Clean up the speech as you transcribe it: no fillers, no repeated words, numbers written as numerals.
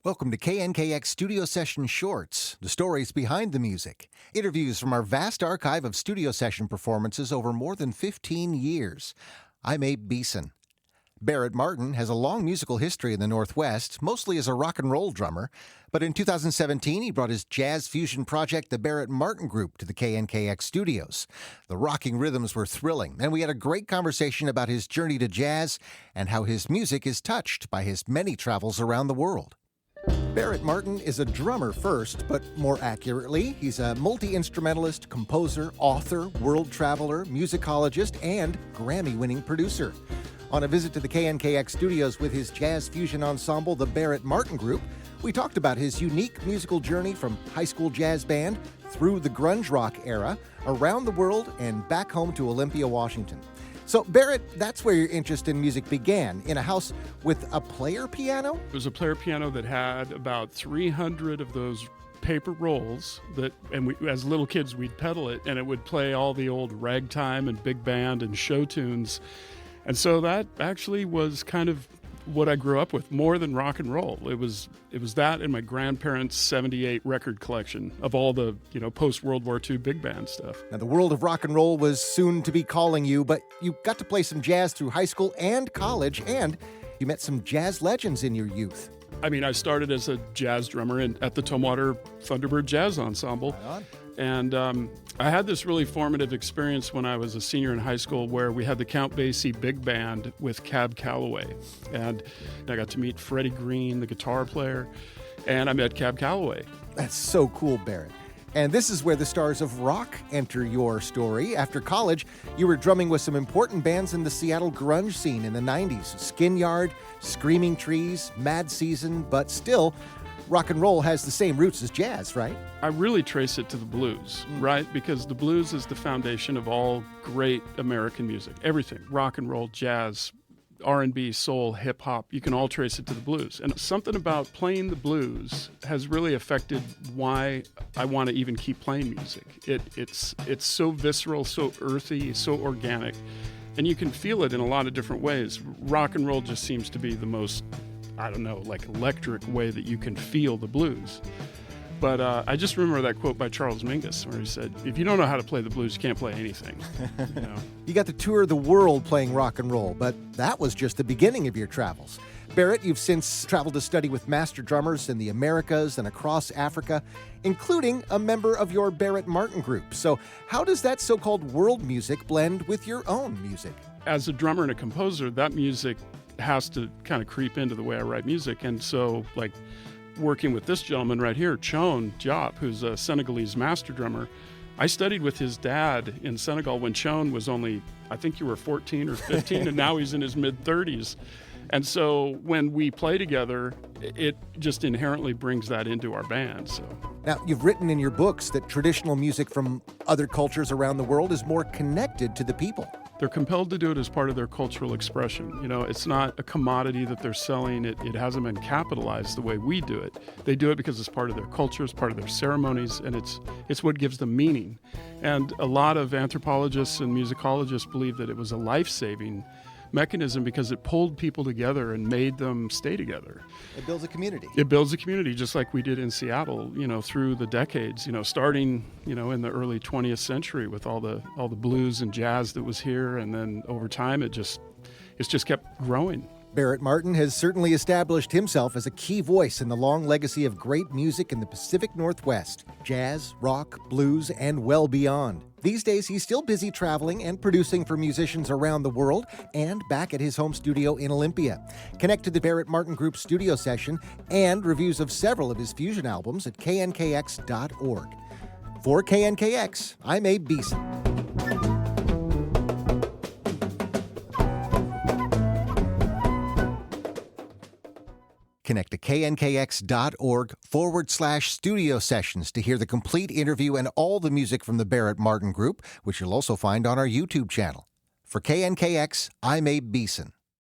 Welcome to KNKX Studio Session Shorts, the stories behind the music. Interviews from our vast archive of studio session performances over more than 15 years. I'm Abe Beeson. Barrett Martin has a long musical history in the Northwest, mostly as a rock and roll drummer. But in 2017, he brought his jazz fusion project, the Barrett Martin Group, to the KNKX studios. The rocking rhythms were thrilling, and we had a great conversation about his journey to jazz and how his music is touched by his many travels around the world. Barrett Martin is a drummer first, but more accurately, he's a multi-instrumentalist, composer, author, world traveler, musicologist, and Grammy-winning producer. On a visit to the KNKX studios with his jazz fusion ensemble, the Barrett Martin Group, we talked about his unique musical journey from high school jazz band through the grunge rock era, around the world, and back home to Olympia, Washington. So, Barrett, that's where your interest in music began, in a house with a player piano? It was a player piano that had about 300 of those paper rolls as little kids, we'd pedal it, and it would play all the old ragtime and big band and show tunes. And so that actually was kind of what I grew up with, more than rock and roll. It was that and my grandparents' 78 record collection of all the, post-World War II big band stuff. Now, the world of rock and roll was soon to be calling you, but you got to play some jazz through high school and college, and you met some jazz legends in your youth. I started as a jazz drummer at the Tumwater Thunderbird Jazz Ensemble. Right on. And I had this really formative experience when I was a senior in high school where we had the Count Basie Big Band with Cab Calloway. And I got to meet Freddie Green, the guitar player, and I met Cab Calloway. That's so cool, Barrett. And this is where the stars of rock enter your story. After college, you were drumming with some important bands in the Seattle grunge scene in the 90s. Skin Yard, Screaming Trees, Mad Season, but still, rock and roll has the same roots as jazz, right? I really trace it to the blues, right? Because the blues is the foundation of all great American music. Everything, rock and roll, jazz, R&B, soul, hip hop, you can all trace it to the blues. And something about playing the blues has really affected why I want to even keep playing music. It's so visceral, so earthy, so organic, and you can feel it in a lot of different ways. Rock and roll just seems to be the most, electric way that you can feel the blues. But I just remember that quote by Charles Mingus where he said, if you don't know how to play the blues, you can't play anything. You got to tour the world playing rock and roll, but that was just the beginning of your travels. Barrett, you've since traveled to study with master drummers in the Americas and across Africa, including a member of your Barrett Martin Group. So how does that so-called world music blend with your own music? As a drummer and a composer, that music has to kind of creep into the way I write music. And so, working with this gentleman right here, Chon Diop, who's a Senegalese master drummer. I studied with his dad in Senegal when Chon was only, I think you were 14 or 15, and now he's in his mid-30s. And so when we play together, it just inherently brings that into our band. So now, you've written in your books that traditional music from other cultures around the world is more connected to the people. They're compelled to do it as part of their cultural expression. It's not a commodity that they're selling. It hasn't been capitalized the way we do it. They do it because it's part of their culture, it's part of their ceremonies, and it's what gives them meaning. And a lot of anthropologists and musicologists believe that it was a life-saving mechanism because it pulled people together and made them stay together. It builds a community. It builds a community just like we did in Seattle, through the decades, starting, in the early 20th century with all the blues and jazz that was here. And then over time, it's just kept growing. Barrett Martin has certainly established himself as a key voice in the long legacy of great music in the Pacific Northwest, jazz, rock, blues, and well beyond. These days, he's still busy traveling and producing for musicians around the world and back at his home studio in Olympia. Connect to the Barrett Martin Group studio session and reviews of several of his fusion albums at KNKX.org. For KNKX, I'm Abe Beeson. Connect to KNKX.org/studio sessions to hear the complete interview and all the music from the Barrett Martin Group, which you'll also find on our YouTube channel. For KNKX, I'm Abe Beeson.